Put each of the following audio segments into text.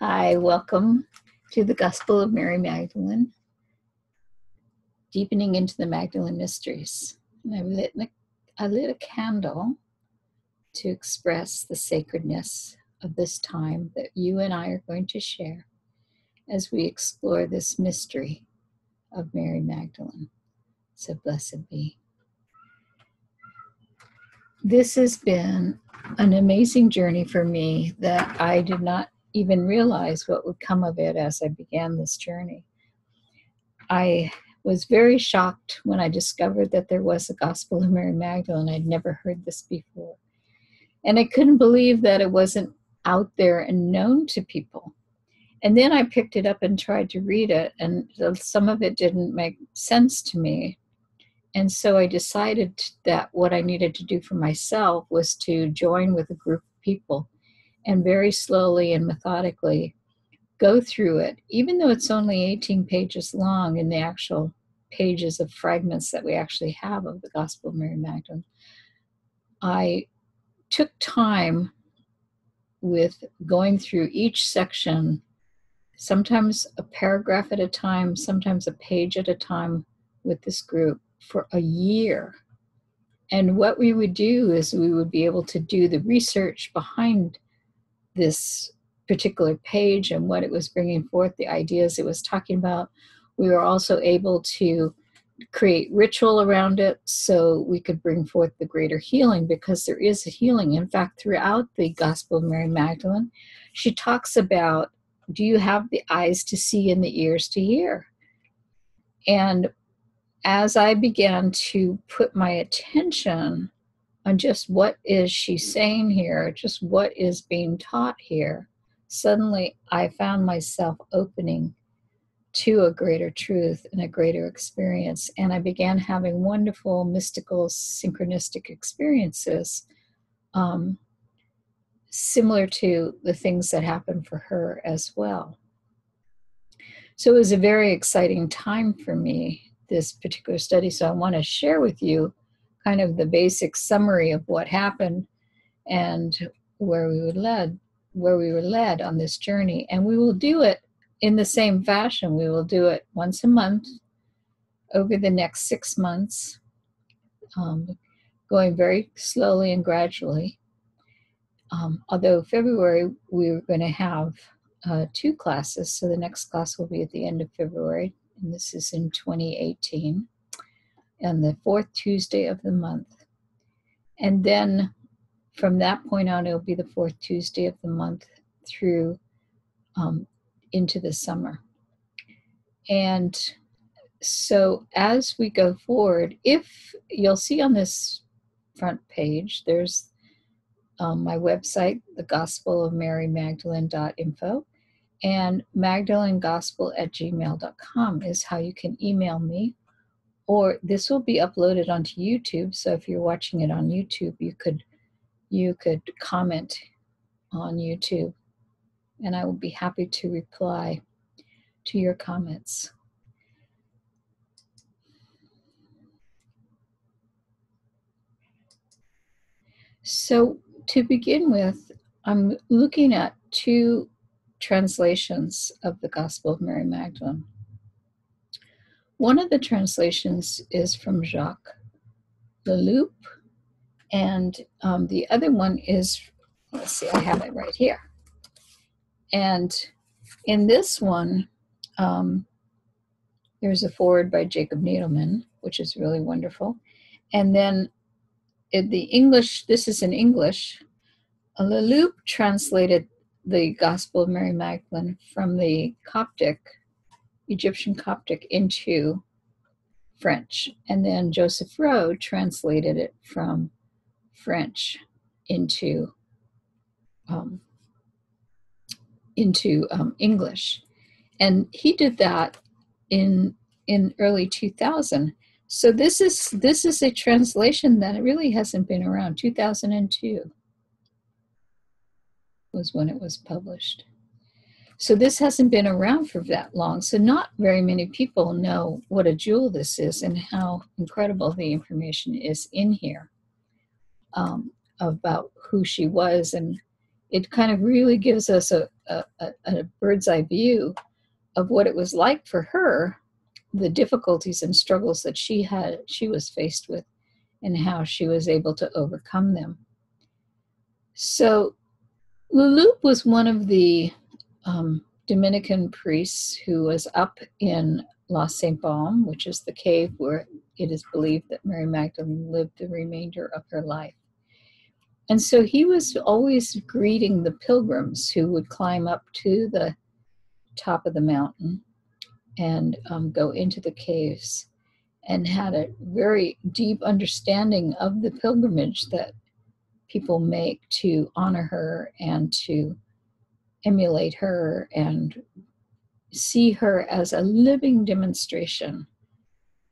Hi, welcome to the Gospel of Mary Magdalene, deepening into the Magdalene mysteries. And I lit a candle to express the sacredness of this time that you and I are going to share as we explore this mystery of Mary Magdalene. So blessed be. This has been an amazing journey for me that I did not even realize what would come of it as I began this journey. I was very shocked when I discovered that there was a Gospel of Mary Magdalene. I'd never heard this before. And I couldn't believe that it wasn't out there and known to people. And then I picked it up and tried to read it, and some of it didn't make sense to me. And so I decided that what I needed to do for myself was to join with a group of people and very slowly and methodically go through it, even though it's only 18 pages long in the actual pages of fragments that we actually have of the Gospel of Mary Magdalene. I took time with going through each section, sometimes a paragraph at a time, sometimes a page at a time with this group for a year. And what we would do is we would be able to do the research behind this particular page and what it was bringing forth, the ideas it was talking about. We were also able to create ritual around it so we could bring forth the greater healing, because there is a healing. In fact, throughout the Gospel of Mary Magdalene, she talks about, do you have the eyes to see and the ears to hear? And as I began to put my attention on just what is she saying here, just what is being taught here, suddenly I found myself opening to a greater truth and a greater experience. And I began having wonderful, mystical, synchronistic experiences, similar to the things that happened for her as well. So it was a very exciting time for me, this particular study. So I want to share with you kind of the basic summary of what happened and where we were led on this journey. And we will do it in the same fashion. We will do it once a month over the next 6 months, going very slowly and gradually. Although February, we were going to have 2 classes. So the next class will be at the end of February, and this is in 2018, and the 4th Tuesday of the month. And then from that point on, it'll be the 4th Tuesday of the month through into the summer. And so as we go forward, if you'll see on this front page, there's my website, thegospelofmarymagdalene.info, and magdalenegospel@gmail.com is how you can email me. Or this will be uploaded onto YouTube, so if you're watching it on YouTube, you could comment on YouTube, and I will be happy to reply to your comments. So to begin with, I'm looking at 2 translations of the Gospel of Mary Magdalene. One of the translations is from Jacques Leloup, and the other one is, let's see, I have it right here. And in this one, there's a foreword by Jacob Needleman, which is really wonderful. And then in the English, this is in English, Leloup translated the Gospel of Mary Magdalene from the Coptic, Egyptian Coptic, into French. And then Joseph Rowe translated it from French into English. And he did that in early 2000. So this is a translation that really hasn't been around. 2002 was when it was published. So this hasn't been around for that long. So not very many people know what a jewel this is and how incredible the information is in here about who she was. And it kind of really gives us a bird's eye view of what it was like for her, the difficulties and struggles that she was faced with, and how she was able to overcome them. So Lulup was one of the Dominican priests who was up in La Sainte Baume, which is the cave where it is believed that Mary Magdalene lived the remainder of her life. And so he was always greeting the pilgrims who would climb up to the top of the mountain and go into the caves, and had a very deep understanding of the pilgrimage that people make to honor her and to emulate her and see her as a living demonstration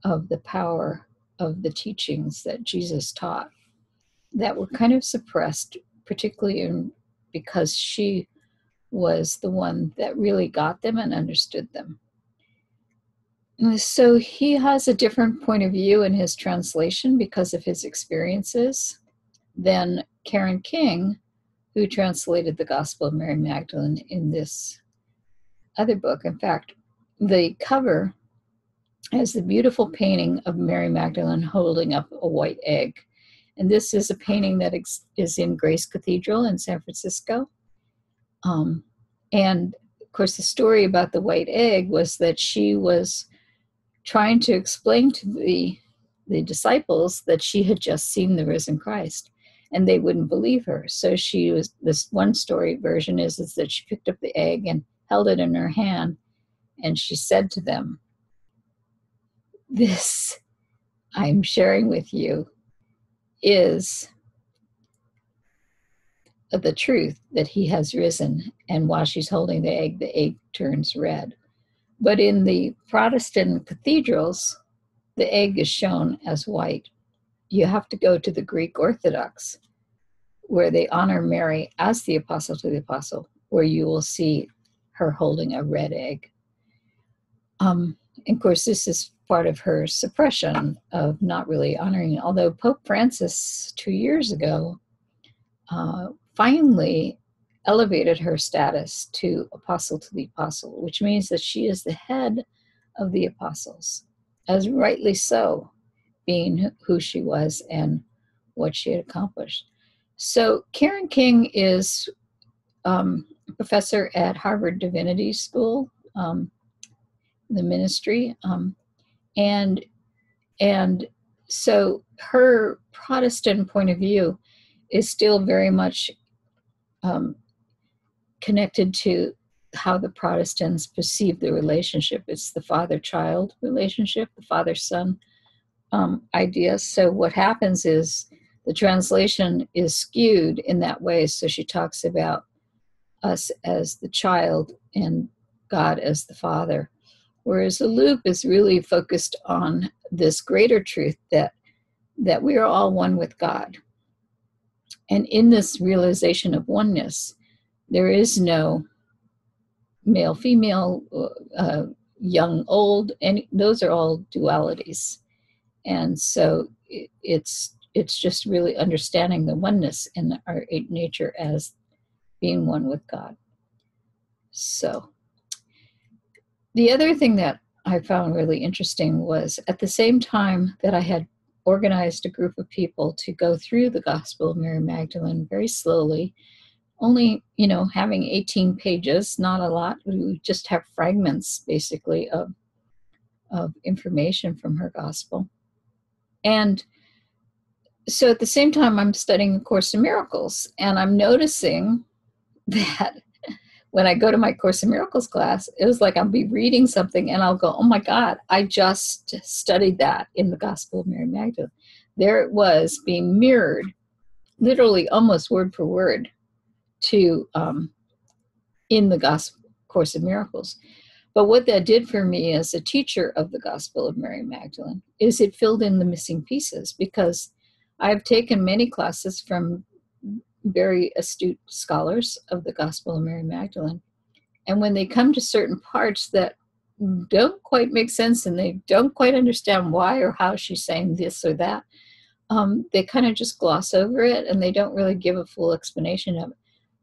of the power of the teachings that Jesus taught that were kind of suppressed, particularly because she was the one that really got them and understood them. So he has a different point of view in his translation because of his experiences than Karen King, who translated the Gospel of Mary Magdalene in this other book. In fact, the cover has the beautiful painting of Mary Magdalene holding up a white egg. And this is a painting that is in Grace Cathedral in San Francisco. And of course, the story about the white egg was that she was trying to explain to the disciples that she had just seen the risen Christ, and they wouldn't believe her. So this one story version is that she picked up the egg and held it in her hand, and she said to them, "This I'm sharing with you is the truth that he has risen." And while she's holding the egg turns red. But in the Protestant cathedrals, the egg is shown as white. You have to go to the Greek Orthodox, where they honor Mary as the apostle to the apostle, where you will see her holding a red egg. And of course, this is part of her suppression of not really honoring, although Pope Francis 2 years ago finally elevated her status to apostle to the apostle, which means that she is the head of the apostles, as rightly so, being who she was and what she had accomplished. So Karen King is a professor at Harvard Divinity School, the ministry, and so her Protestant point of view is still very much connected to how the Protestants perceive the relationship. It's the father-child relationship, the father-son idea. So what happens is the translation is skewed in that way. So she talks about us as the child and God as the father. Whereas the loop is really focused on this greater truth that we are all one with God. And in this realization of oneness, there is no male, female, young, old, and those are all dualities. And so it's just really understanding the oneness in our nature as being one with God. So the other thing that I found really interesting was at the same time that I had organized a group of people to go through the Gospel of Mary Magdalene very slowly, only, having 18 pages, not a lot. We just have fragments, basically, of information from her gospel. And so at the same time, I'm studying A Course in Miracles, and I'm noticing that when I go to my Course in Miracles class, it was like I'll be reading something and I'll go, oh my God, I just studied that in the Gospel of Mary Magdalene. There it was being mirrored, literally almost word for word, to in the Course in Miracles. But what that did for me as a teacher of the Gospel of Mary Magdalene is it filled in the missing pieces, because I've taken many classes from very astute scholars of the Gospel of Mary Magdalene. And when they come to certain parts that don't quite make sense and they don't quite understand why or how she's saying this or that, they kind of just gloss over it and they don't really give a full explanation of it.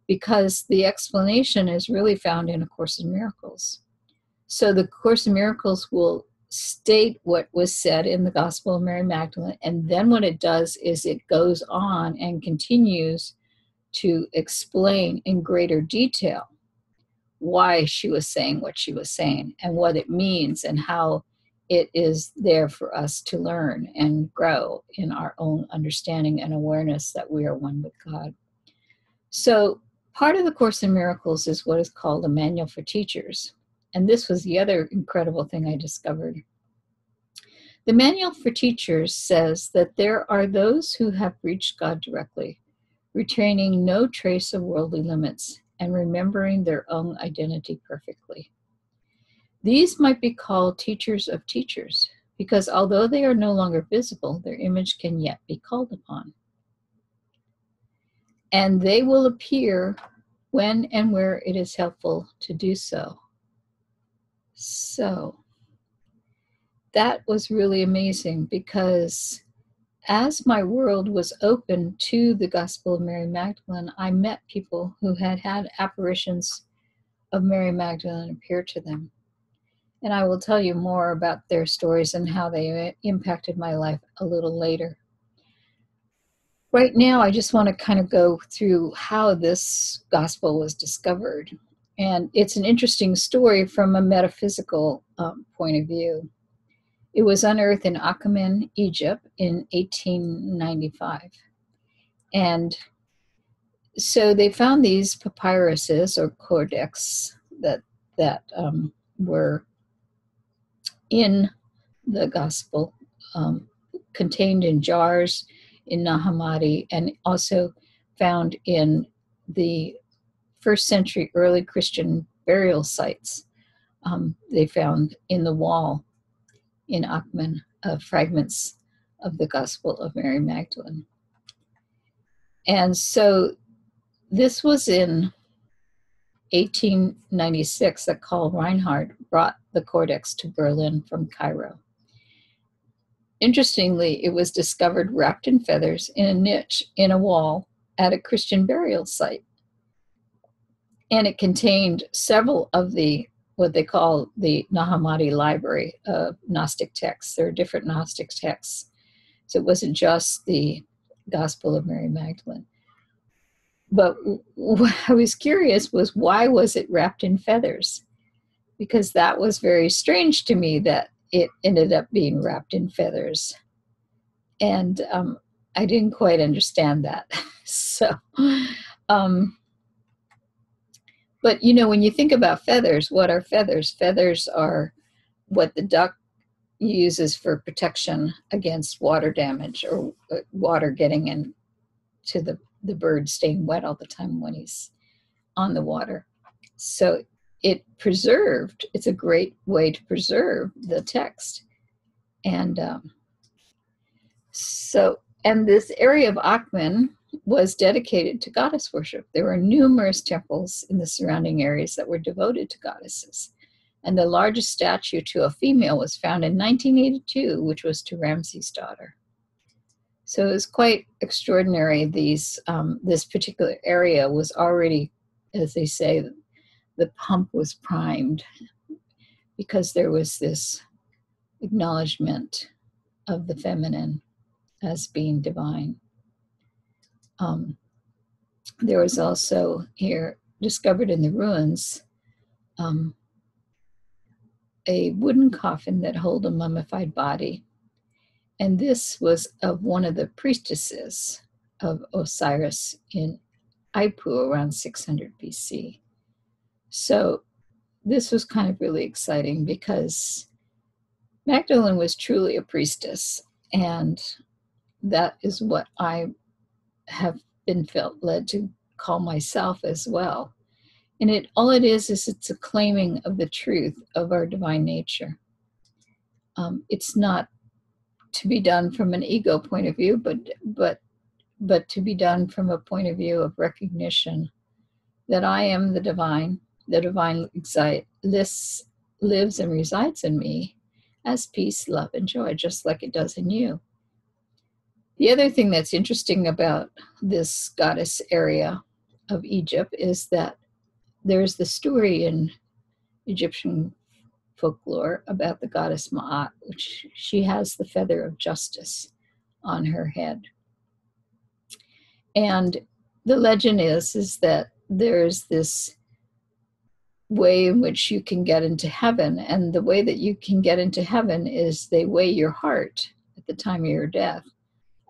because the explanation is really found in A Course in Miracles. So the Course in Miracles will state what was said in the Gospel of Mary Magdalene, and then what it does is it goes on and continues to explain in greater detail why she was saying what she was saying and what it means and how it is there for us to learn and grow in our own understanding and awareness that we are one with God. So part of the Course in Miracles is what is called a manual for teachers. And this was the other incredible thing I discovered. The manual for teachers says that there are those who have reached God directly, retaining no trace of worldly limits and remembering their own identity perfectly. These might be called teachers of teachers, because although they are no longer visible, their image can yet be called upon. And they will appear when and where it is helpful to do so. So that was really amazing, because as my world was open to the Gospel of Mary Magdalene, I met people who had had apparitions of Mary Magdalene appear to them. And I will tell you more about their stories and how they impacted my life a little later. Right now, I just want to kind of go through how this gospel was discovered. And it's an interesting story from a metaphysical point of view. It was unearthed in Achaemenid, Egypt in 1895. And so they found these papyruses or codex that were in the gospel, contained in jars in Nag Hammadi, and also found in the first century early Christian burial sites. They found in the wall in Achaemenid fragments of the Gospel of Mary Magdalene. And so this was in 1896 that Karl Reinhardt brought the codex to Berlin from Cairo. Interestingly, it was discovered wrapped in feathers in a niche in a wall at a Christian burial site. And it contained several of what they call the Nag Hammadi library of Gnostic texts. There are different Gnostic texts. So it wasn't just the Gospel of Mary Magdalene. But what I was curious was, why was it wrapped in feathers? Because that was very strange to me that it ended up being wrapped in feathers. And I didn't quite understand that. So, but you know, when you think about feathers, what are feathers? Feathers are what the duck uses for protection against water damage or water getting into the bird staying wet all the time when he's on the water. So it's a great way to preserve the text. And and this area of Achaemenid was dedicated to goddess worship. There were numerous temples in the surrounding areas that were devoted to goddesses. And the largest statue to a female was found in 1982, which was to Ramses' daughter. So it was quite extraordinary. This particular area was already, as they say, the pump was primed, because there was this acknowledgement of the feminine as being divine. There was also here, discovered in the ruins, a wooden coffin that held a mummified body. And this was of one of the priestesses of Osiris in Aipu around 600 BC. So this was kind of really exciting, because Magdalene was truly a priestess, and that is what I have been felt led to call myself as well. And all it is it's a claiming of the truth of our divine nature. It's not to be done from an ego point of view, but to be done from a point of view of recognition that I am the divine lives and resides in me as peace, love, and joy, just like it does in you. The other thing that's interesting about this goddess area of Egypt is that there's the story in Egyptian folklore about the goddess Ma'at, which she has the feather of justice on her head. And the legend is that there's this way in which you can get into heaven, and the way that you can get into heaven is they weigh your heart at the time of your death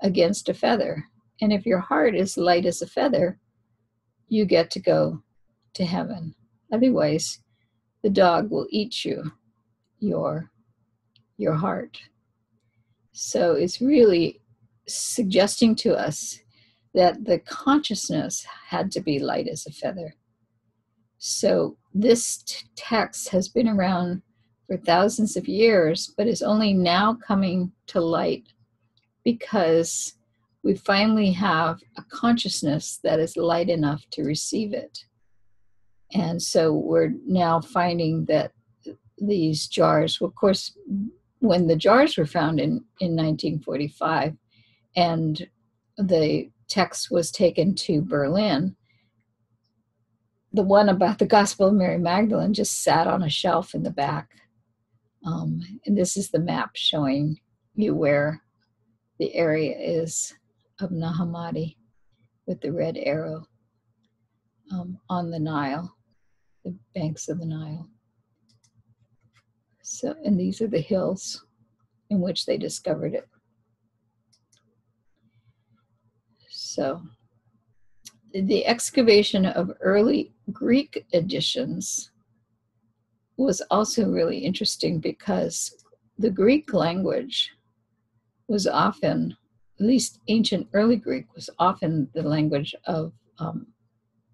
against a feather. And if your heart is light as a feather, you get to go to heaven. Otherwise, the dog will eat you, your heart. So it's really suggesting to us that the consciousness had to be light as a feather. So this text has been around for thousands of years, but is only now coming to light because we finally have a consciousness that is light enough to receive it. And so we're now finding that these jars, well, of course, when the jars were found in 1945 and the text was taken to Berlin, the one about the Gospel of Mary Magdalene just sat on a shelf in the back. And this is the map showing you where the area is of Nag Hammadi with the red arrow on the Nile, the banks of the Nile. So, and these are the hills in which they discovered it. So the excavation of early Greek editions was also really interesting because the Greek language was often, at least ancient early Greek, was often the language of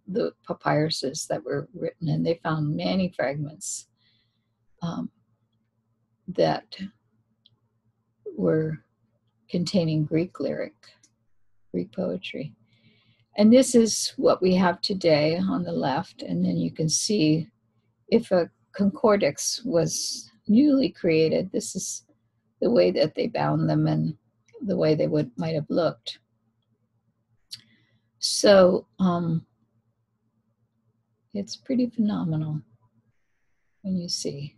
the papyruses that were written, and they found many fragments that were containing Greek poetry. And this is what we have today on the left, and then you can see if a concordix was newly created, this is the way that they bound them and the way they might have looked. So it's pretty phenomenal when you see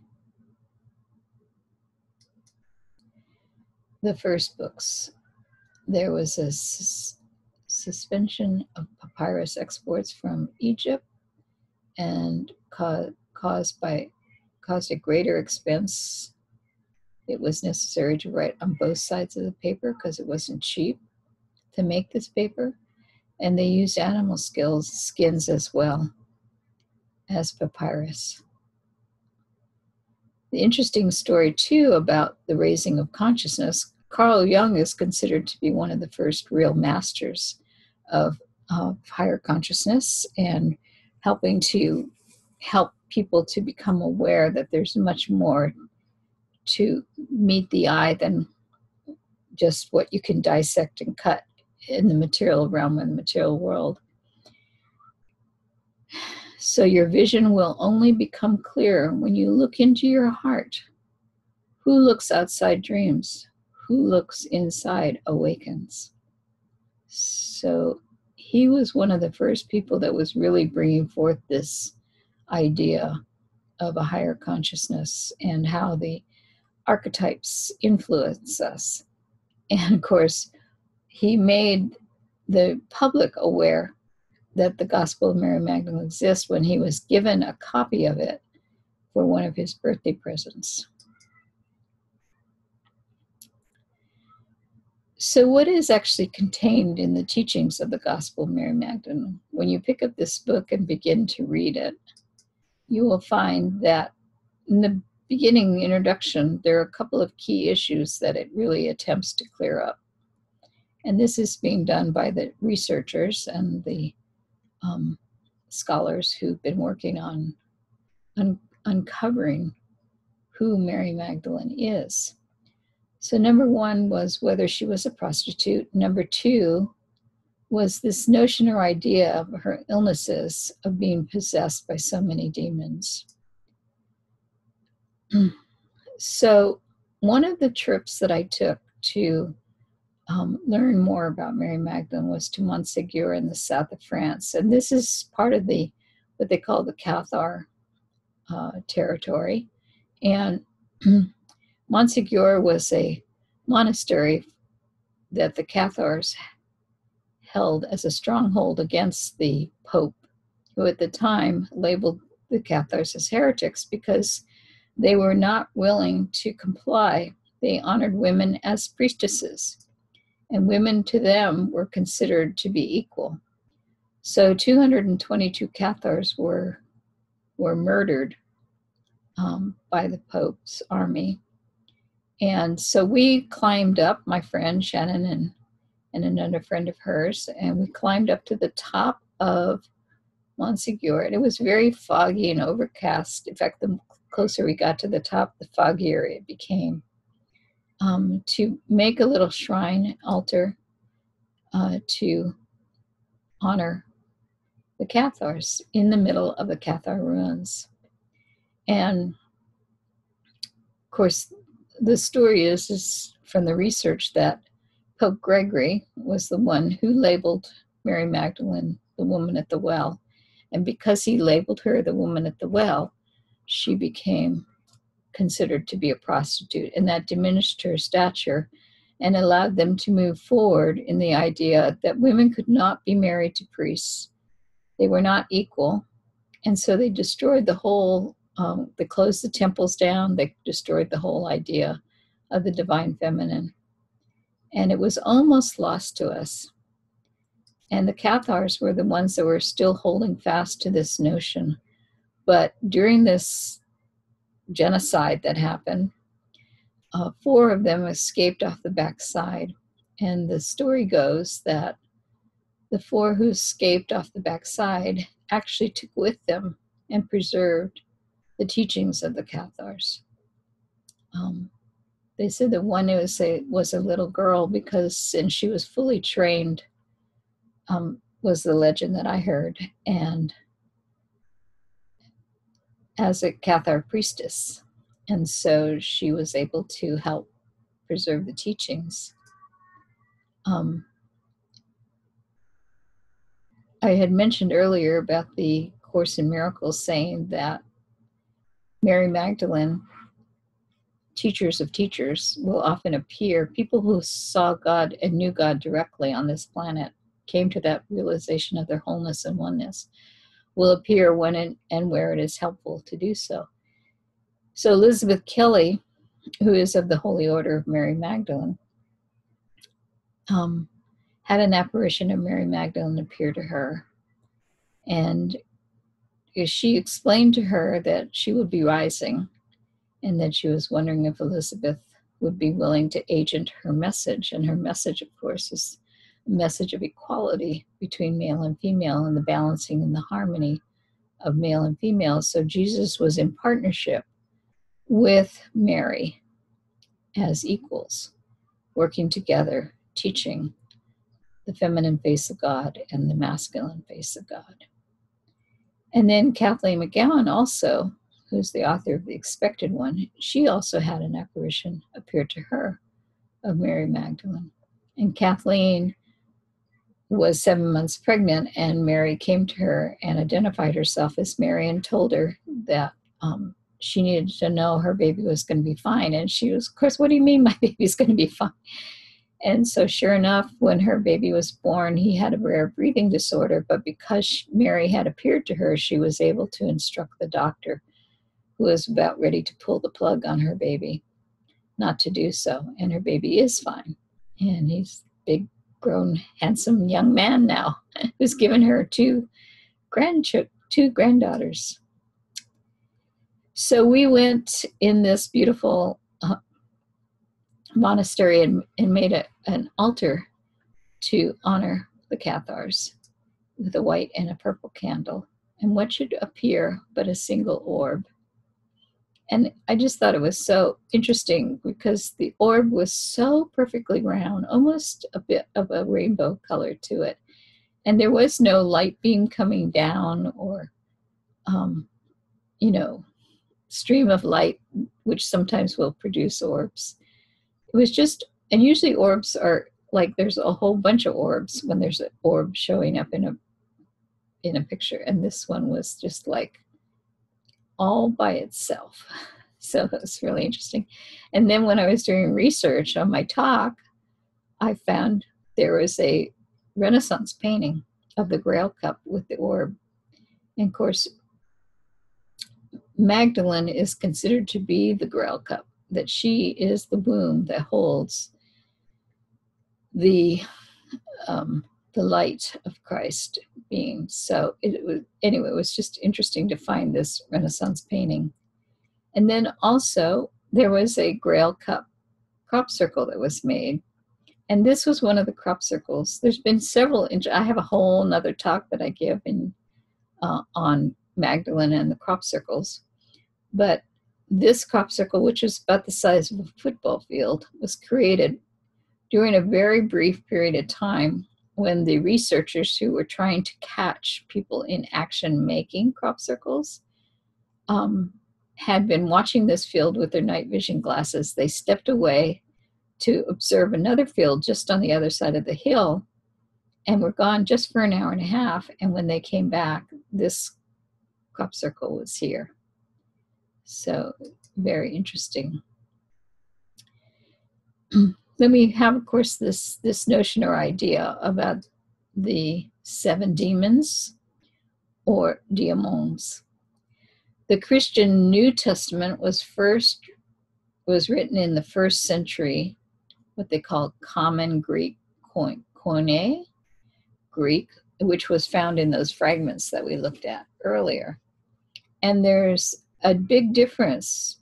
the first books. There was a suspension of papyrus exports from Egypt and caused a greater expense. It was necessary to write on both sides of the paper because it wasn't cheap to make this paper. And they used animal skins as well as papyrus. The interesting story, too, about the raising of consciousness, Carl Jung is considered to be one of the first real masters of higher consciousness and helping to help people to become aware that there's much more to meet the eye than just what you can dissect and cut in the material realm and the material world. So your vision will only become clear when you look into your heart. Who looks outside dreams? Who looks inside awakens. So he was one of the first people that was really bringing forth this idea of a higher consciousness and how the archetypes influence us. And of course, he made the public aware that the Gospel of Mary Magdalene exists when he was given a copy of it for one of his birthday presents. So what is actually contained in the teachings of the Gospel of Mary Magdalene? When you pick up this book and begin to read it, you will find that in the beginning, the introduction, there are a couple of key issues that it really attempts to clear up. And this is being done by the researchers and the scholars who've been working on uncovering who Mary Magdalene is. So number one was whether she was a prostitute. Number two was this notion or idea of her illnesses of being possessed by so many demons. So one of the trips that I took to learn more about Mary Magdalene was to Montségur in the south of France. And this is part of what they call the Cathar territory. And Montségur was a monastery that the Cathars held as a stronghold against the Pope, who at the time labeled the Cathars as heretics because they were not willing to comply. They honored women as priestesses, and women to them were considered to be equal. So 222 Cathars were murdered by the Pope's army. And so we climbed up, my friend Shannon and another friend of hers, and we climbed up to the top of Montségur. And it was very foggy and overcast. In fact, the closer we got to the top, the foggier it became. To make a little shrine altar to honor the Cathars in the middle of the Cathar ruins. And of course, the story is from the research that Pope Gregory was the one who labeled Mary Magdalene the woman at the well. And because he labeled her the woman at the well, she became considered to be a prostitute, and that diminished her stature and allowed them to move forward in the idea that women could not be married to priests. They were not equal. And so they destroyed the whole, they closed the temples down, they destroyed the whole idea of the divine feminine. And it was almost lost to us. And the Cathars were the ones that were still holding fast to this notion. But during this genocide that happened, 4 of them escaped off the backside. And the story goes that the 4 who escaped off the backside actually took with them and preserved the teachings of the Cathars. They said that one was a little girl and she was fully trained, was the legend that I heard, and as a Cathar priestess. And so she was able to help preserve the teachings. I had mentioned earlier about the Course in Miracles saying that Mary Magdalene, teachers of teachers, will often appear. People who saw God and knew God directly on this planet, came to that realization of their wholeness and oneness, will appear when and where it is helpful to do so. So Elizabeth Kelly, who is of the Holy Order of Mary Magdalene, had an apparition of Mary Magdalene appear to her. And she explained to her that she would be rising and that she was wondering if Elizabeth would be willing to agent her message. And her message, of course, is a message of equality between male and female and the balancing and the harmony of male and female. So Jesus was in partnership with Mary as equals, working together, teaching the feminine face of God and the masculine face of God. And then Kathleen McGowan also, who's the author of The Expected One, she also had an apparition appear to her of Mary Magdalene. And Kathleen was 7 months pregnant, and Mary came to her and identified herself as Mary and told her that she needed to know her baby was going to be fine. And she was, of course, what do you mean my baby's going to be fine? And so sure enough, when her baby was born, he had a rare breathing disorder, but because Mary had appeared to her, she was able to instruct the doctor, who was about ready to pull the plug on her baby, not to do so. And her baby is fine. And he's a big, grown, handsome young man now, who's given her 2 granddaughters. So we went in this beautiful monastery and made an altar to honor the Cathars with a white and a purple candle. And what should appear but a single orb? And I just thought it was so interesting because the orb was so perfectly round, almost a bit of a rainbow color to it. And there was no light beam coming down or, stream of light, which sometimes will produce orbs. It was just, and usually orbs are like there's a whole bunch of orbs when there's an orb showing up in a picture, and this one was just like all by itself. So that was really interesting. And then when I was doing research on my talk, I found there was a Renaissance painting of the Grail cup with the orb. And of course, Magdalene is considered to be the Grail cup, that she is the womb that holds the light of Christ being. So it was just interesting to find this Renaissance painting. And then also there was a Grail cup crop circle that was made. And this was one of the crop circles. There's been several. I have a whole nother talk that I give on Magdalene and the crop circles. But this crop circle, which is about the size of a football field, was created during a very brief period of time when the researchers who were trying to catch people in action making crop circles had been watching this field with their night vision glasses. They stepped away to observe another field just on the other side of the hill and were gone just for an hour and a half. And when they came back, this crop circle was here. So very interesting. Then we have, of course, this notion or idea about the 7 demons or diamons. The Christian New Testament was written in the 1st century, what they call Common Greek Koine Greek, which was found in those fragments that we looked at earlier. And there's a big difference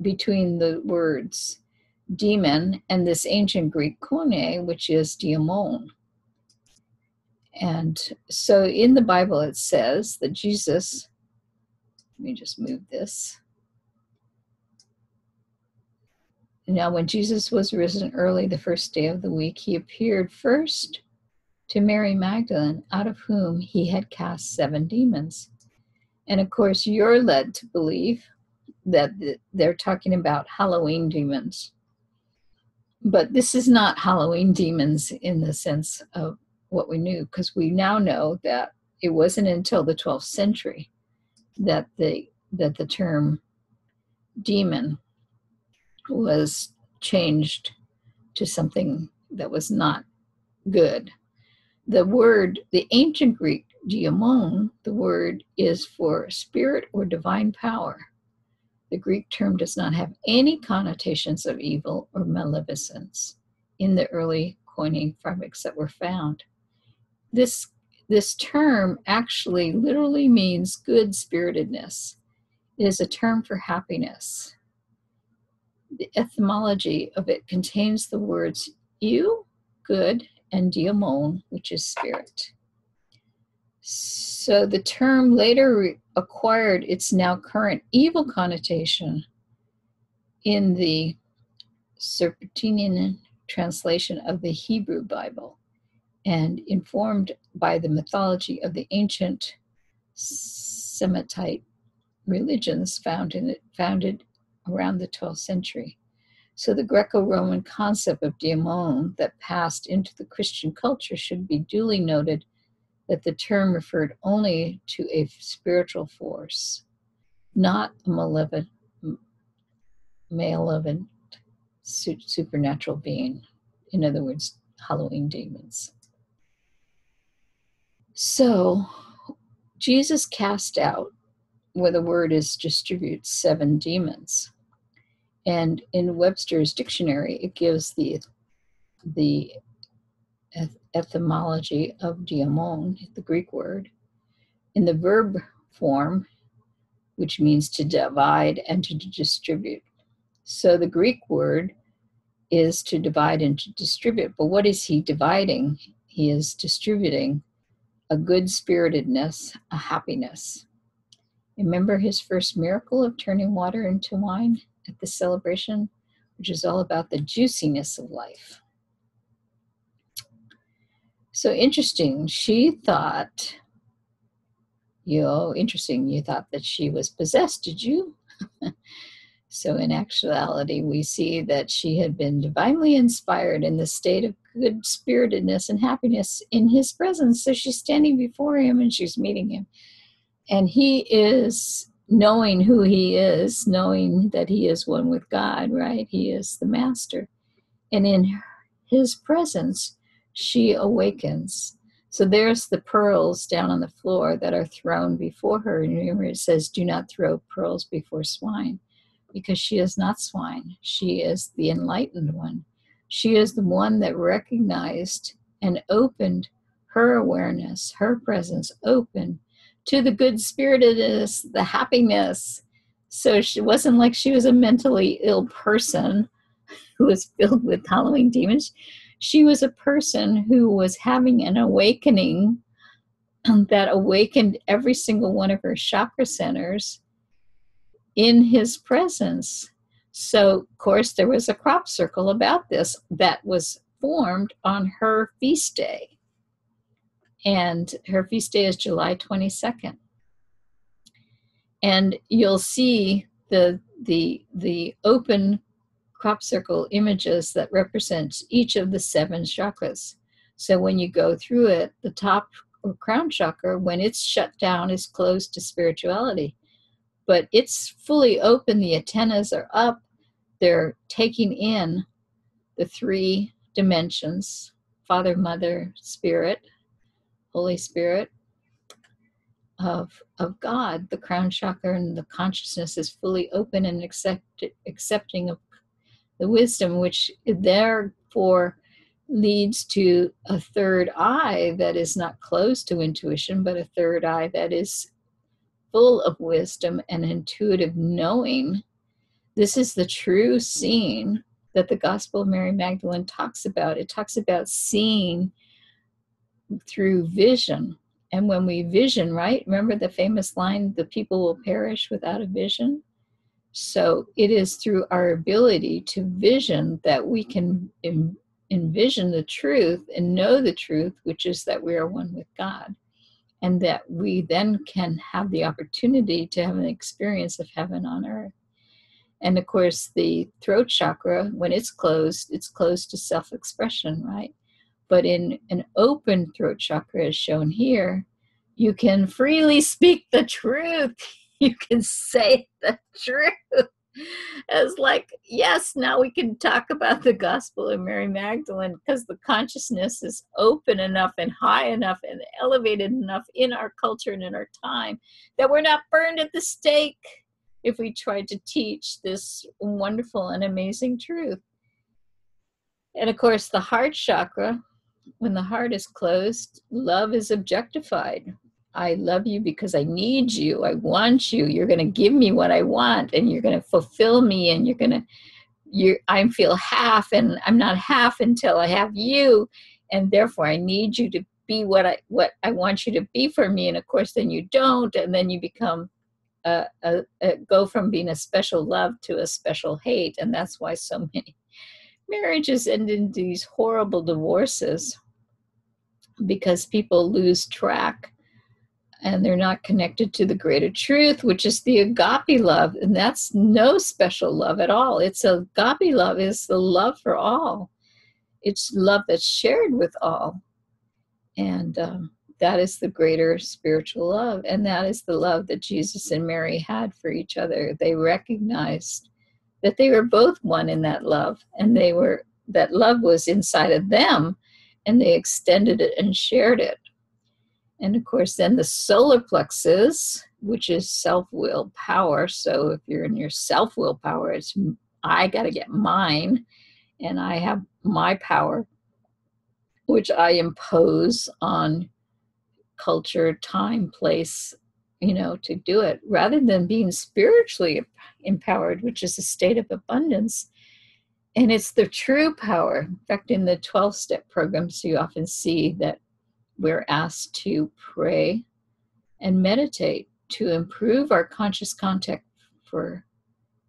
between the words demon and this ancient Greek koine, which is diamon. And so in the Bible it says that Jesus, let me just move this. Now when Jesus was risen early the first day of the week, he appeared first to Mary Magdalene, out of whom he had cast 7 demons. And of course you're led to believe that they're talking about Halloween demons. But this is not Halloween demons in the sense of what we knew, because we now know that it wasn't until the 12th century that the term demon was changed to something that was not good. The ancient Greek diamon, the word is for spirit or divine power. The Greek term does not have any connotations of evil or maleficence in the early coining fragments that were found. This term actually literally means good-spiritedness. It is a term for happiness. The etymology of it contains the words eu, good, and diamon, which is spirit. So the term later acquired its now current evil connotation in the Septuagint translation of the Hebrew Bible, and informed by the mythology of the ancient Semitite religions founded around the 12th century. So the Greco-Roman concept of daimon that passed into the Christian culture should be duly noted that the term referred only to a spiritual force, not a malevolent supernatural being. In other words, Halloween demons. So Jesus cast out, where the word is distribute, 7 demons. And in Webster's dictionary, it gives the etymology of diamon, the Greek word, in the verb form, which means to divide and to distribute. So the Greek word is to divide and to distribute. But what is he dividing? He is distributing a good-spiritedness, a happiness. Remember his first miracle of turning water into wine at the celebration, which is all about the juiciness of life. So interesting, she thought, you thought that she was possessed, did you? So in actuality, we see that she had been divinely inspired in the state of good spiritedness and happiness in his presence. So she's standing before him and she's meeting him. And he is knowing who he is, knowing that he is one with God, right? He is the master. And in his presence, she awakens. So there's the pearls down on the floor that are thrown before her. And remember, it says, do not throw pearls before swine, because she is not swine. She is the enlightened one. She is the one that recognized and opened her awareness, her presence open to the good spiritedness, the happiness. So she wasn't like she was a mentally ill person who was filled with Halloween demons. She was a person who was having an awakening that awakened every single one of her chakra centers in his presence. So, of course, there was a crop circle about this that was formed on her feast day. And her feast day is July 22nd. And you'll see the open crop circle images that represent each of the 7 chakras. So when you go through it, the top or crown chakra, when it's shut down, is closed to spirituality. But it's fully open, the antennas are up, they're taking in the 3 dimensions, Father, Mother, Spirit, Holy Spirit of God. The crown chakra and the consciousness is fully open and accepting of the wisdom, which therefore leads to a third eye that is not closed to intuition, but a third eye that is full of wisdom and intuitive knowing. This is the true seeing that the Gospel of Mary Magdalene talks about. It talks about seeing through vision. And when we vision, right? Remember the famous line, the people will perish without a vision? So it is through our ability to vision that we can envision the truth and know the truth, which is that we are one with God. And that we then can have the opportunity to have an experience of heaven on earth. And of course, the throat chakra, when it's closed to self-expression, right? But in an open throat chakra, as shown here, you can freely speak the truth. You can say the truth. As like, yes, now we can talk about the Gospel of Mary Magdalene, because the consciousness is open enough and high enough and elevated enough in our culture and in our time that we're not burned at the stake if we try to teach this wonderful and amazing truth. And of course, the heart chakra, when the heart is closed, love is objectified. I love you because I need you. I want you. You're going to give me what I want, and you're going to fulfill me, and I feel half, and I'm not half until I have you, and therefore I need you to be what I want you to be for me. And of course, then you don't, and then you become go from being a special love to a special hate, and that's why so many marriages end in these horrible divorces, because people lose track and they're not connected to the greater truth, which is the agape love. And that's no special love at all. It's agape love is the love for all. It's love that's shared with all. And that is the greater spiritual love. And that is the love that Jesus and Mary had for each other. They recognized that they were both one in that love. And that love was inside of them, and they extended it and shared it. And of course, then the solar plexus, which is self-will power. So if you're in your self-will power, it's I got to get mine, and I have my power, which I impose on culture, time, place, to do it, rather than being spiritually empowered, which is a state of abundance. And it's the true power. In fact, in the 12-step programs, you often see that we're asked to pray and meditate to improve our conscious contact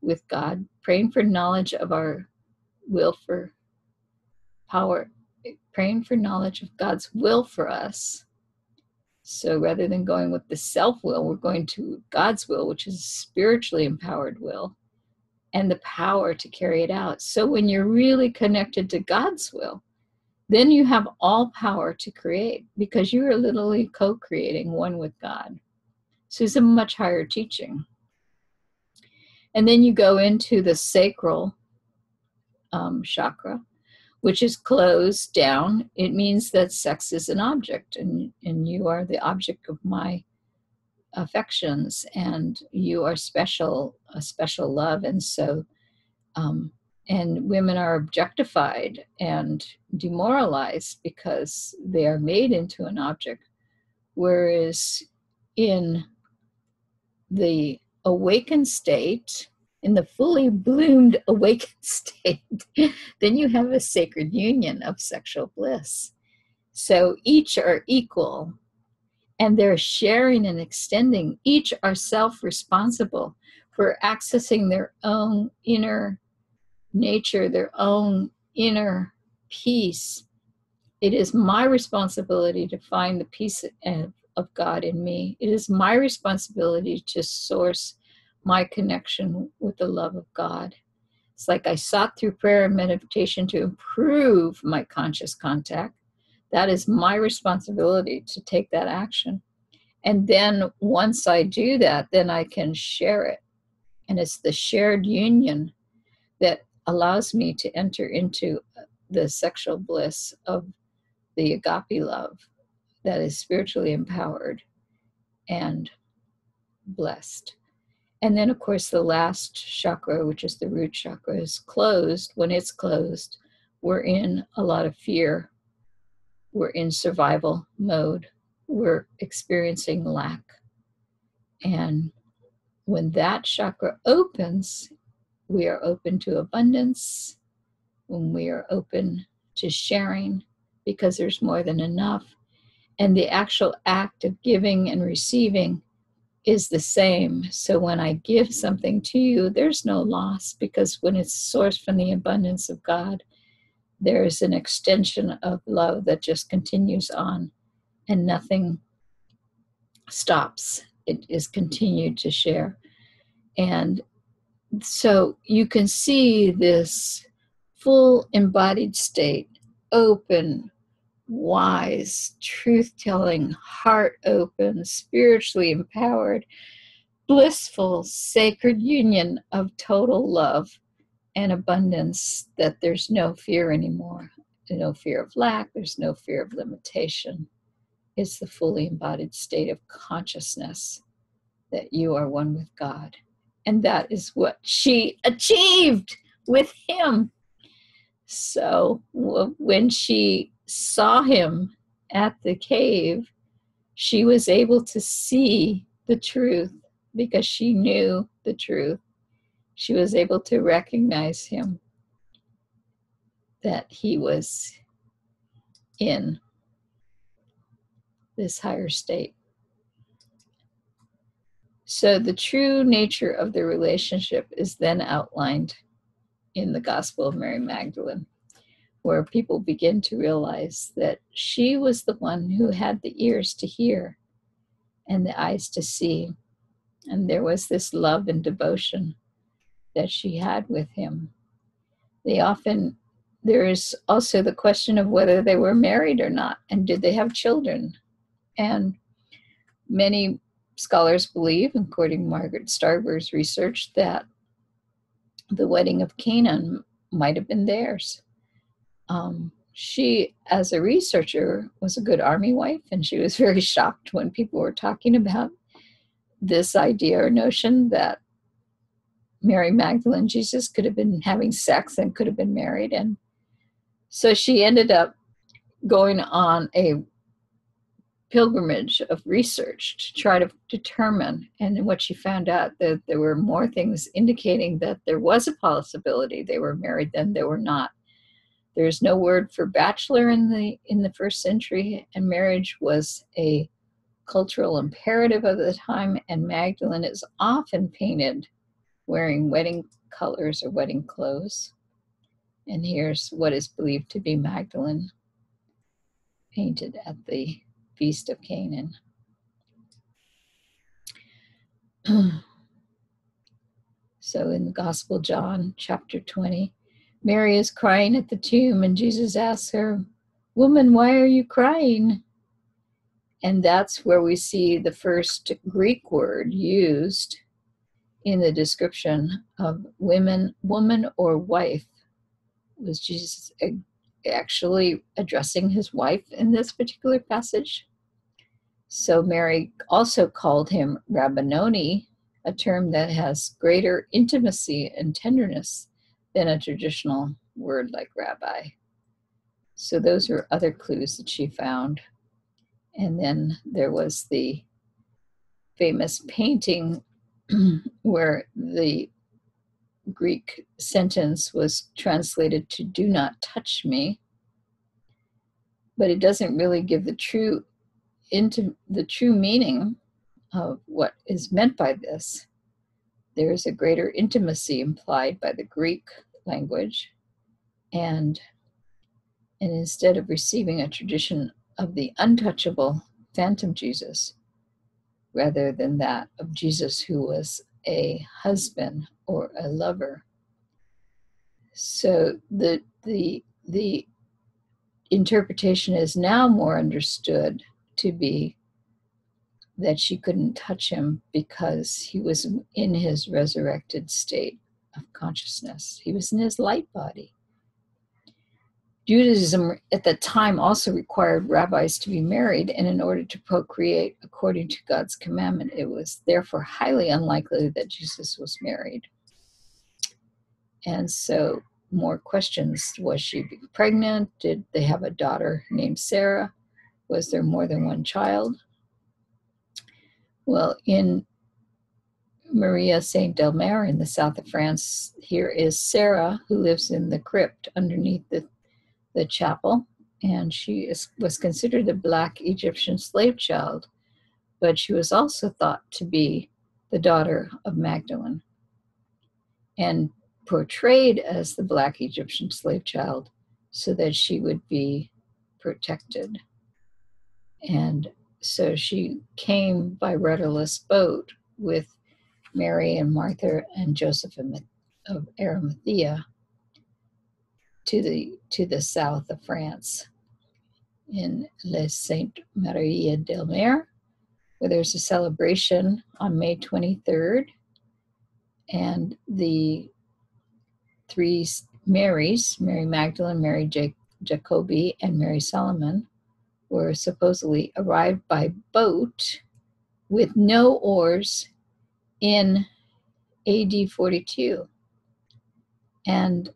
with God, praying for knowledge of our will for power, praying for knowledge of God's will for us. So rather than going with the self-will, we're going to God's will, which is a spiritually empowered will, and the power to carry it out. So when you're really connected to God's will, then you have all power to create, because you are literally co-creating one with God. So it's a much higher teaching. And then you go into the sacral chakra, which is closed down. It means that sex is an object, and you are the object of my affections, and you are special, a special love. And so, and women are objectified and demoralized because they are made into an object. Whereas in the awakened state, in the fully bloomed awakened state, then you have a sacred union of sexual bliss. So each are equal, and they're sharing and extending. Each are self-responsible for accessing their own inner nature, their own inner peace. It is my responsibility to find the peace of God in me. It is my responsibility to source my connection with the love of God. It's like I sought through prayer and meditation to improve my conscious contact. That is my responsibility to take that action. And then once I do that, then I can share it. And it's the shared union that allows me to enter into the sexual bliss of the agape love that is spiritually empowered and blessed. And then, of course, the last chakra, which is the root chakra, is closed. When it's closed, we're in a lot of fear. We're in survival mode. We're experiencing lack. And when that chakra opens, we are open to abundance. When we are open to sharing, because there's more than enough. And the actual act of giving and receiving is the same. So when I give something to you, there's no loss, because when it's sourced from the abundance of God, there is an extension of love that just continues on, and nothing stops. It is continued to share. And so you can see this full embodied state, open, wise, truth-telling, heart open, spiritually empowered, blissful, sacred union of total love and abundance, that there's no fear anymore. There's no fear of lack. There's no fear of limitation. It's the fully embodied state of consciousness that you are one with God. And that is what she achieved with him. So when she saw him at the cave, she was able to see the truth, because she knew the truth. She was able to recognize him, that he was in this higher state. So the true nature of the relationship is then outlined in the Gospel of Mary Magdalene, where people begin to realize that she was the one who had the ears to hear and the eyes to see. And there was this love and devotion that she had with him. There is also the question of whether they were married or not, and did they have children? And many scholars believe, according to Margaret Starber's research, that the wedding of Canaan might have been theirs. She, as a researcher, was a good army wife, and she was very shocked when people were talking about this idea or notion that Mary Magdalene, Jesus, could have been having sex and could have been married. And so she ended up going on a pilgrimage of research to try to determine, and what she found out, that there were more things indicating that there was a possibility they were married than they were not. There's no word for bachelor in the first century, and marriage was a cultural imperative of the time, and Magdalene is often painted wearing wedding colors or wedding clothes. And here's what is believed to be Magdalene painted at the Feast of Canaan. So in the Gospel, John chapter 20, Mary is crying at the tomb, and Jesus asks her, "Woman, why are you crying?" And that's where we see the first Greek word used in the description of woman or wife. Was Jesus actually addressing his wife in this particular passage? So Mary also called him Rabboni, a term that has greater intimacy and tenderness than a traditional word like rabbi. So those were other clues that she found. And then there was the famous painting where the Greek sentence was translated to "do not touch me," but it doesn't really give the true meaning of what is meant by this. There is a greater intimacy implied by the Greek language, and instead of receiving a tradition of the untouchable phantom Jesus, rather than that of Jesus who was a husband or a lover. So the interpretation is now more understood to be that she couldn't touch him because he was in his resurrected state of consciousness. He was in his light body. Judaism at the time also required rabbis to be married, and in order to procreate according to God's commandment, it was therefore highly unlikely that Jesus was married. And so more questions. Was she pregnant? Did they have a daughter named Sarah? Was there more than one child? Well, in Maria Saint Delmer in the south of France, here is Sarah, who lives in the crypt underneath the chapel, and she was considered a Black Egyptian slave child, but she was also thought to be the daughter of Magdalene and portrayed as the Black Egyptian slave child so that she would be protected. And so she came by rudderless boat with Mary and Martha and Joseph of Arimathea to the south of France in Les Sainte Marie Delmer, where there's a celebration on May 23rd, and the three Marys, Mary Magdalene, Mary Jacobi, and Mary Solomon, were supposedly arrived by boat with no oars in AD 42. And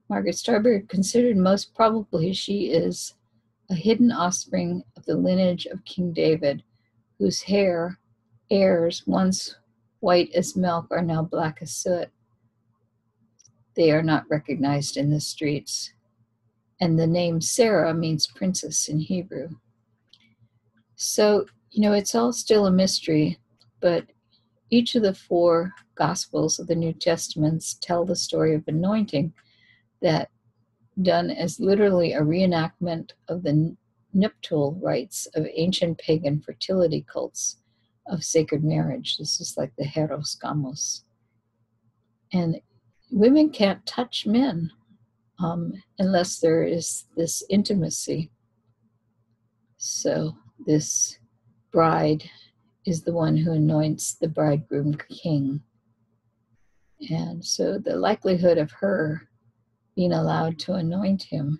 Margaret Starberg considered most probably she is a hidden offspring of the lineage of King David, whose hairs, once white as milk, are now black as soot. They are not recognized in the streets. And the name Sarah means princess in Hebrew. So, it's all still a mystery, but each of the four Gospels of the New Testaments tell the story of anointing that, done as literally a reenactment of the nuptial rites of ancient pagan fertility cults of sacred marriage. This is like the Heros Gamos. And women can't touch men unless there is this intimacy. So this bride is the one who anoints the bridegroom king. And so the likelihood of her being allowed to anoint him,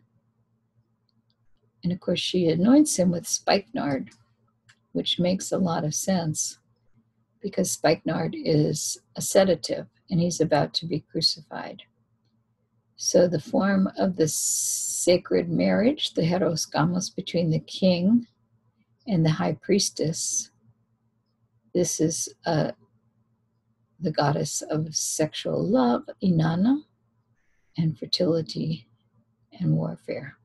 and of course she anoints him with spikenard, which makes a lot of sense because spikenard is a sedative and he's about to be crucified. So the form of the sacred marriage, the Heros Gamos, between the king and the high priestess, this is the goddess of sexual love, Inanna, and fertility and warfare.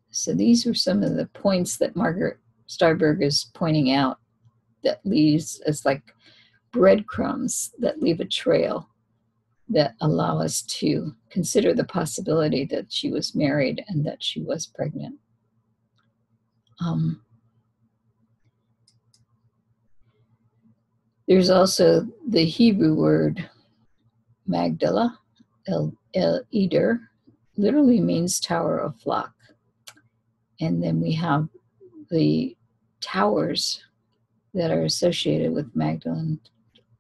So these were some of the points that Margaret Starberg is pointing out that leaves as like breadcrumbs that leave a trail that allow us to consider the possibility that she was married and that she was pregnant. There's also the Hebrew word Magdala, El Eder, literally means tower of flock. And then we have the towers that are associated with Magdalene.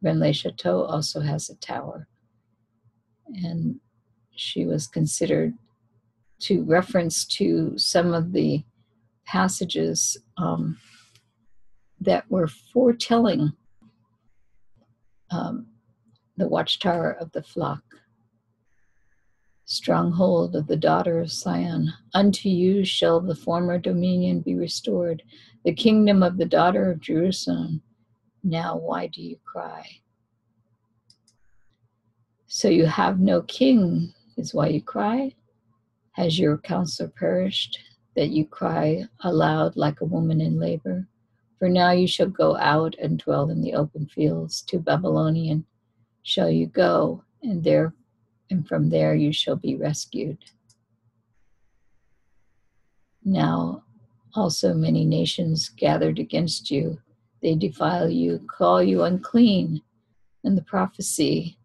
Rennes-le-Chateau also has a tower. And she was considered to reference to some of the passages that were foretelling the watchtower of the flock. Stronghold of the daughter of Sion, unto you shall the former dominion be restored, the kingdom of the daughter of Jerusalem. Now why do you cry? So you have no king is why you cry? Has your counselor perished, that you cry aloud like a woman in labor? For now you shall go out and dwell in the open fields. To Babylonian shall you go, and from there you shall be rescued. Now also many nations gathered against you. They defile you, call you unclean. And the prophecy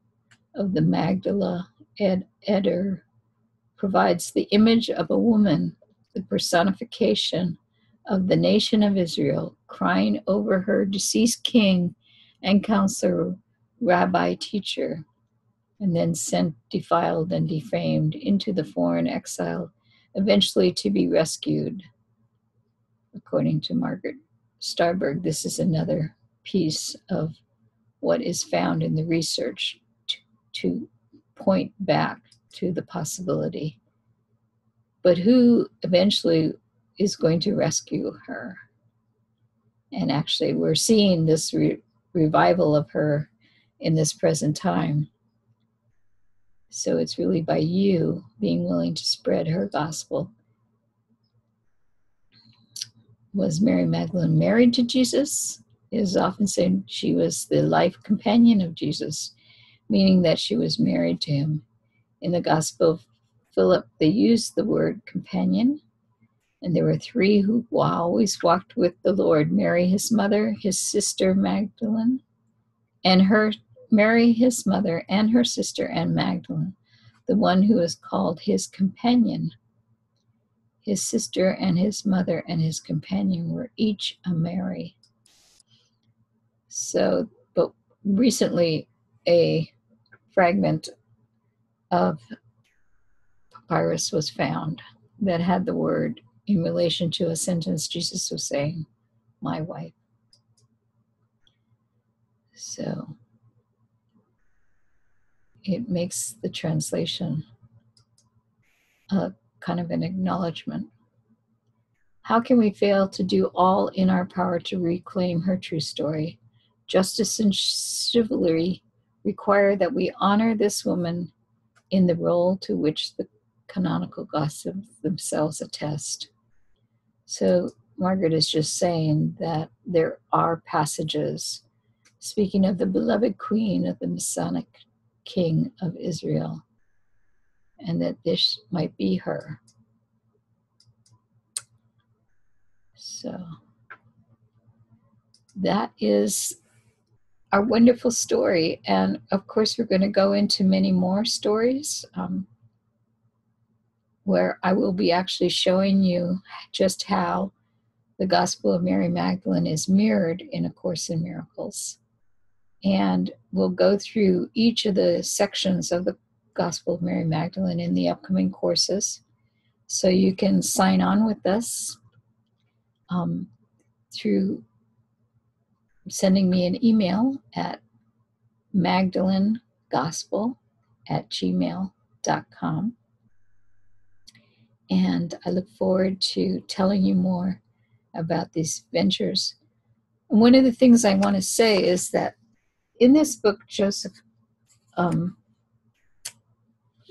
of the Magdala Eder provides the image of a woman, the personification of the nation of Israel, crying over her deceased king and counselor, rabbi, teacher, and then sent defiled and defamed into the foreign exile, eventually to be rescued. According to Margaret Starberg, this is another piece of what is found in the research to point back to the possibility. But who eventually is going to rescue her? And actually, we're seeing this revival of her in this present time. So it's really by you being willing to spread her gospel. Was Mary Magdalene married to Jesus? It is often said she was the life companion of Jesus, meaning that she was married to him. In the Gospel of Philip, they used the word companion, and there were three who always walked with the Lord: Mary, his mother, his sister Magdalene, and Mary, his mother, and her sister and Magdalene, the one who is called his companion. His sister and his mother and his companion were each a Mary. So, but recently a fragment of papyrus was found that had the word in relation to a sentence Jesus was saying, my wife. So it makes the translation a kind of an acknowledgement. How can we fail to do all in our power to reclaim her true story? Justice and chivalry require that we honor this woman in the role to which the canonical gospels themselves attest. So Margaret is just saying that there are passages speaking of the beloved queen of the Messianic king of Israel, and that this might be her. So that is our wonderful story. And of course, we're going to go into many more stories where I will be actually showing you just how the Gospel of Mary Magdalene is mirrored in A Course in Miracles. And we'll go through each of the sections of the Gospel of Mary Magdalene in the upcoming courses. So you can sign on with us through sending me an email at magdalenegospel@gmail.com. And I look forward to telling you more about these ventures. And one of the things I want to say is that in this book, Joseph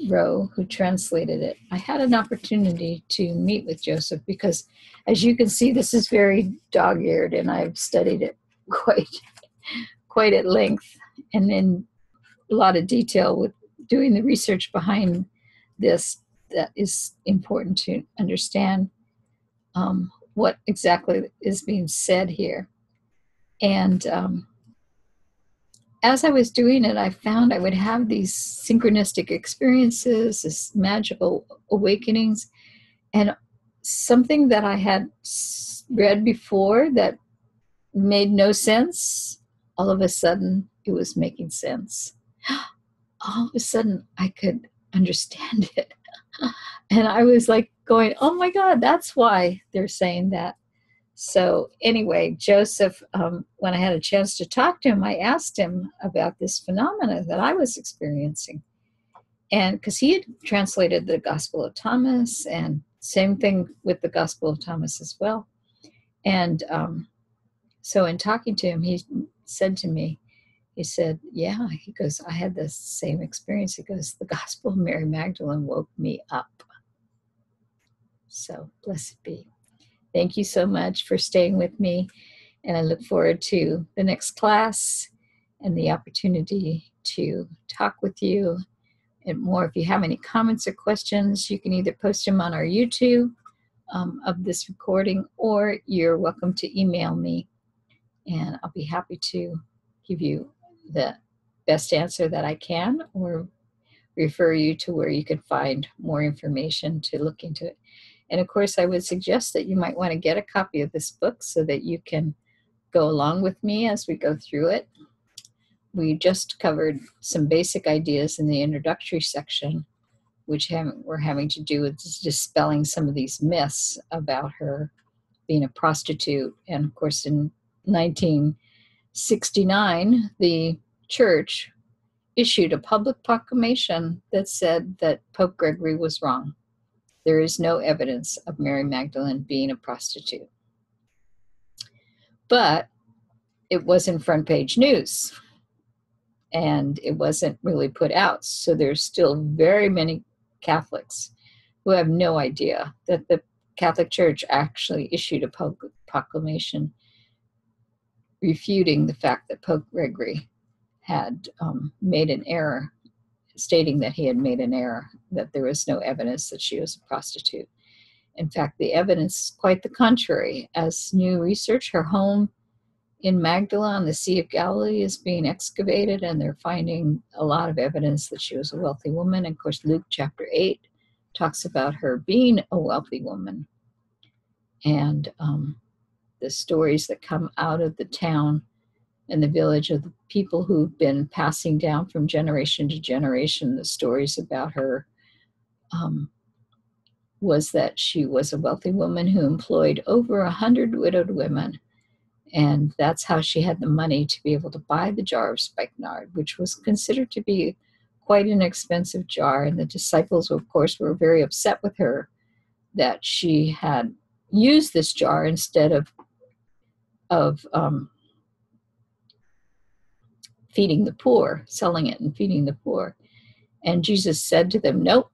Rowe, who translated it, I had an opportunity to meet with Joseph because, as you can see, this is very dog-eared, and I've studied it quite at length and in a lot of detail with doing the research behind this. That is important to understand what exactly is being said here. And as I was doing it, I found I would have these synchronistic experiences, this magical awakenings, and something that I had read before that made no sense, all of a sudden it was making sense. All of a sudden I could understand it. And I was like going, oh my God, that's why they're saying that. So anyway, Joseph, when I had a chance to talk to him, I asked him about this phenomena that I was experiencing. And because he had translated the Gospel of Thomas, and same thing with the Gospel of Thomas as well. And so in talking to him, he said to me, he said, yeah, he goes, I had the same experience. He goes, the Gospel of Mary Magdalene woke me up. So blessed be. Thank you so much for staying with me. And I look forward to the next class and the opportunity to talk with you and more. If you have any comments or questions, you can either post them on our YouTube of this recording, or you're welcome to email me, and I'll be happy to give you the best answer that I can, or refer you to where you can find more information to look into it. And of course, I would suggest that you might want to get a copy of this book so that you can go along with me as we go through it. We just covered some basic ideas in the introductory section, which were having to do with dispelling some of these myths about her being a prostitute. And of course, in 1969, the church issued a public proclamation that said that Pope Gregory was wrong. There is no evidence of Mary Magdalene being a prostitute. But it wasn't front page news, and it wasn't really put out. So there's still very many Catholics who have no idea that the Catholic Church actually issued a public proclamation refuting the fact that Pope Gregory had made an error, stating that he had made an error, that there was no evidence that she was a prostitute. In fact, the evidence is quite the contrary. As new research, her home in Magdala on the Sea of Galilee is being excavated, and they're finding a lot of evidence that she was a wealthy woman. And of course, Luke chapter 8 talks about her being a wealthy woman. And the stories that come out of the town and the village of the people who've been passing down from generation to generation, the stories about her was that she was a wealthy woman who employed over 100 widowed women. And that's how she had the money to be able to buy the jar of spikenard, which was considered to be quite an expensive jar. And the disciples, of course, were very upset with her that she had used this jar instead of feeding the poor, selling it and feeding the poor. And Jesus said to them, nope,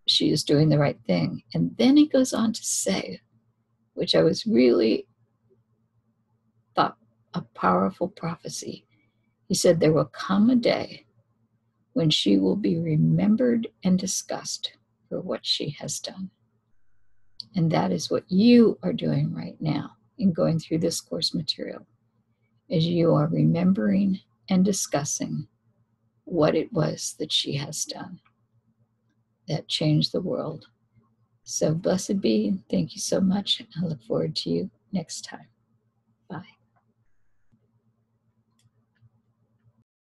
she is doing the right thing. And then he goes on to say, which I was really thought a powerful prophecy. He said, there will come a day when she will be remembered and discussed for what she has done. And that is what you are doing right now in going through this course material, is you are remembering and discussing what it was that she has done that changed the world. So blessed be. Thank you so much. I look forward to you next time. Bye.